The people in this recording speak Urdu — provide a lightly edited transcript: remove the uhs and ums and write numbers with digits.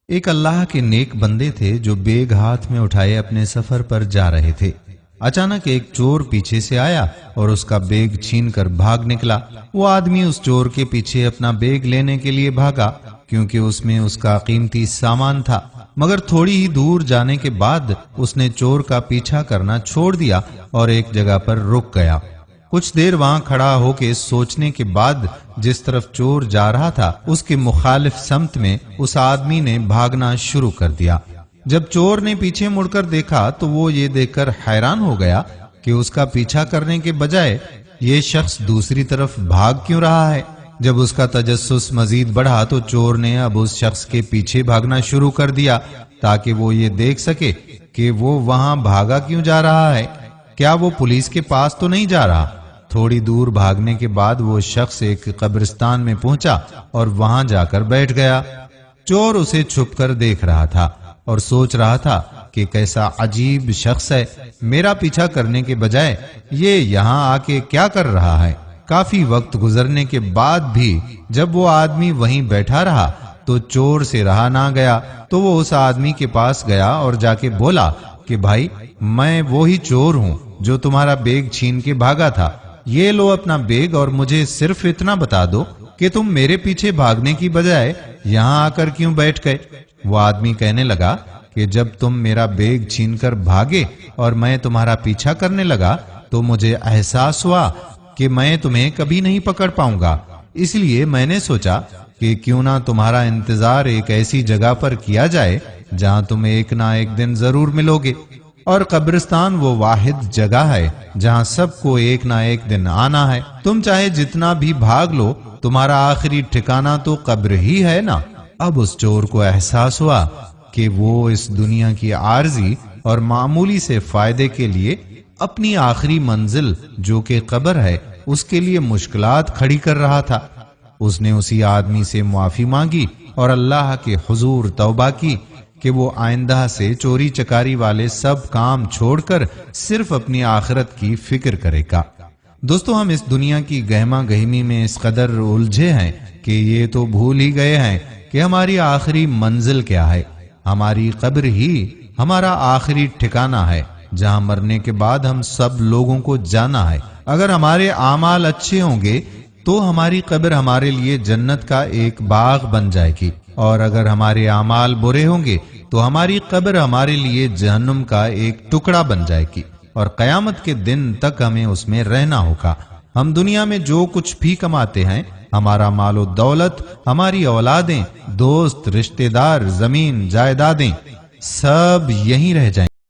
ایک اللہ کے نیک بندے تھے جو بیگ ہاتھ میں اٹھائے اپنے سفر پر جا رہے تھے۔ اچانک ایک چور پیچھے سے آیا اور اس کا بیگ چھین کر بھاگ نکلا۔ وہ آدمی اس چور کے پیچھے اپنا بیگ لینے کے لیے بھاگا کیونکہ اس میں اس کا قیمتی سامان تھا، مگر تھوڑی ہی دور جانے کے بعد اس نے چور کا پیچھا کرنا چھوڑ دیا اور ایک جگہ پر رک گیا۔ کچھ دیر وہاں کھڑا ہو کے سوچنے کے بعد جس طرف چور جا رہا تھا اس کے مخالف سمت میں اس آدمی نے بھاگنا شروع کر دیا۔ جب چور نے پیچھے مڑ کر دیکھا تو وہ یہ دیکھ کر حیران ہو گیا کہ اس کا پیچھا کرنے کے بجائے یہ شخص دوسری طرف بھاگ کیوں رہا ہے۔ جب اس کا تجسس مزید بڑھا تو چور نے اب اس شخص کے پیچھے بھاگنا شروع کر دیا تاکہ وہ یہ دیکھ سکے کہ وہ وہاں بھاگا کیوں جا رہا ہے، کیا وہ پولیس کے پاس تو نہیں جا رہا۔ تھوڑی دور بھاگنے کے بعد وہ شخص ایک قبرستان میں پہنچا اور وہاں جا کر بیٹھ گیا۔ چور اسے چھپ کر دیکھ رہا تھا اور سوچ رہا تھا کہ کیسا عجیب شخص ہے، میرا پیچھا کرنے کے بجائے یہ یہاں آ کے کیا کر رہا ہے۔ کافی وقت گزرنے کے بعد بھی جب وہ آدمی وہیں بیٹھا رہا تو چور سے رہا نہ گیا، تو وہ اس آدمی کے پاس گیا اور جا کے بولا کہ بھائی، میں وہی چور ہوں جو تمہارا بیگ چھین کے بھاگا تھا، یہ لو اپنا بیگ اور مجھے صرف اتنا بتا دو کہ تم میرے پیچھے بھاگنے کی بجائے یہاں آ کر کیوں بیٹھ گئے۔ وہ آدمی کہنے لگا کہ جب تم میرا بیگ چھین کر بھاگے اور میں تمہارا پیچھا کرنے لگا تو مجھے احساس ہوا کہ میں تمہیں کبھی نہیں پکڑ پاؤں گا، اس لیے میں نے سوچا کہ کیوں نہ تمہارا انتظار ایک ایسی جگہ پر کیا جائے جہاں تم ایک نہ ایک دن ضرور ملو گے، اور قبرستان وہ واحد جگہ ہے جہاں سب کو ایک نہ ایک دن آنا ہے۔ تم چاہے جتنا بھی بھاگ لو، تمہارا آخری ٹھکانہ تو قبر ہی ہے نا۔ اب اس چور کو احساس ہوا کہ وہ اس دنیا کی عارضی اور معمولی سے فائدے کے لیے اپنی آخری منزل جو کہ قبر ہے اس کے لیے مشکلات کھڑی کر رہا تھا۔ اس نے اسی آدمی سے معافی مانگی اور اللہ کے حضور توبہ کی کہ وہ آئندہ سے چوری چکاری والے سب کام چھوڑ کر صرف اپنی آخرت کی فکر کرے گا۔ دوستو، ہم اس دنیا کی گہما گہمی میں اس قدر الجھے ہیں کہ یہ تو بھول ہی گئے ہیں کہ ہماری آخری منزل کیا ہے۔ ہماری قبر ہی ہمارا آخری ٹھکانہ ہے جہاں مرنے کے بعد ہم سب لوگوں کو جانا ہے۔ اگر ہمارے اعمال اچھے ہوں گے تو ہماری قبر ہمارے لیے جنت کا ایک باغ بن جائے گی، اور اگر ہمارے اعمال برے ہوں گے تو ہماری قبر ہمارے لیے جہنم کا ایک ٹکڑا بن جائے گی، اور قیامت کے دن تک ہمیں اس میں رہنا ہوگا۔ ہم دنیا میں جو کچھ بھی کماتے ہیں، ہمارا مال و دولت، ہماری اولادیں، دوست، رشتہ دار، زمین، جائیدادیں، سب یہیں رہ جائیں۔